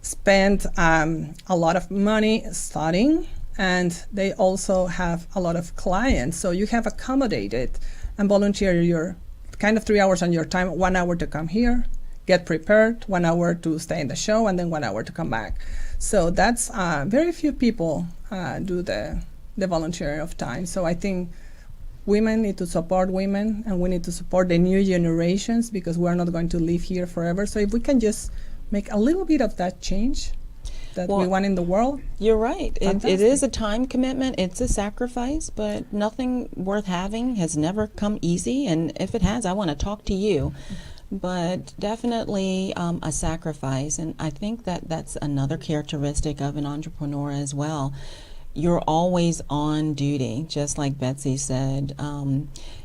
spend a lot of money studying, and they also have a lot of clients. So you have accommodated and volunteer your kind of 3 hours on your time, 1 hour to come here, get prepared, 1 hour to stay in the show, and then 1 hour to come back. So that's very few people do the volunteering of time. So I think women need to support women, and we need to support the new generations, because we're not going to live here forever. So if we can just make a little bit of that change that we want in the world. You're right. It is a time commitment. It's a sacrifice, but nothing worth having has never come easy. And if it has, I want to talk to you. But definitely a sacrifice. And I think that that's another characteristic of an entrepreneur as well. you're always on duty, just like Betsy said.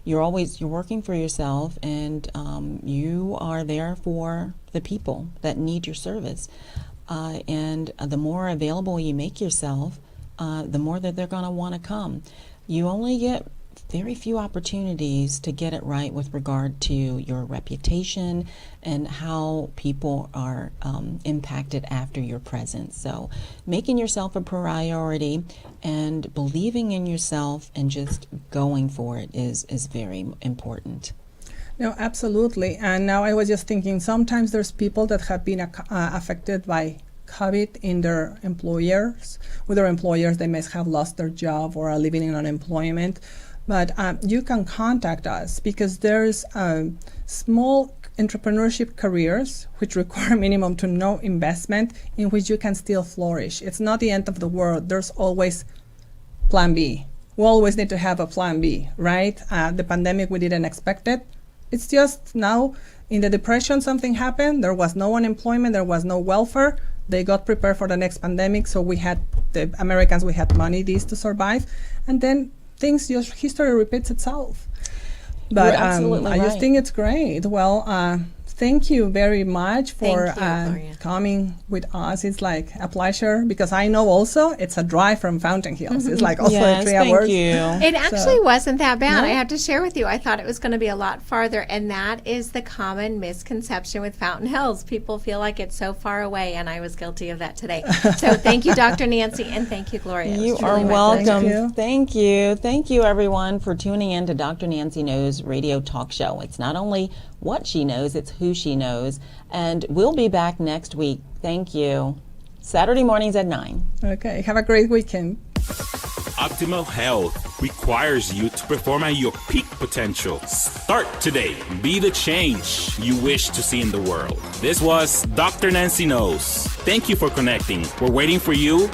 You're working for yourself, and you are there for the people that need your service. And the more available you make yourself, the more that they're going to want to come. You only get very few opportunities to get it right with regard to your reputation and how people are impacted after your presence. So making yourself a priority and believing in yourself and just going for it is very important. No, absolutely. And now I was just thinking, sometimes there's people that have been affected by COVID in their employers. With their employers, they may have lost their job or are living in unemployment. But you can contact us because there's small entrepreneurship careers which require minimum to no investment, in which you can still flourish. It's not the end of the world. There's always plan B. We always need to have a plan B, right? The pandemic, we didn't expect it. It's just now in the Depression something happened. There was no unemployment. There was no welfare. They got prepared for the next pandemic. So we had, the Americans, we had money to survive. And then history repeats itself. But I just think it's great. Well, thank you very much for coming with us. It's like a pleasure, because I know also it's a drive from Fountain Hills. It's like also 3 hours. Thank you. It actually wasn't that bad. No? I have to share with you. I thought it was going to be a lot farther, and that is the common misconception with Fountain Hills. People feel like it's so far away, and I was guilty of that today. So thank you, Dr. Nancy, and thank you, Gloria. You are welcome. Thank you. Thank you, everyone, for tuning in to Dr. Nancy Knows Radio Talk Show. It's not only what she knows, it's who she knows. And we'll be back next week. Thank you. Saturday mornings at 9. Okay. Have a great weekend. Optimal health requires you to perform at your peak potential. Start today. Be the change you wish to see in the world. This was Dr. Nancy Knows. Thank you for connecting. We're waiting for you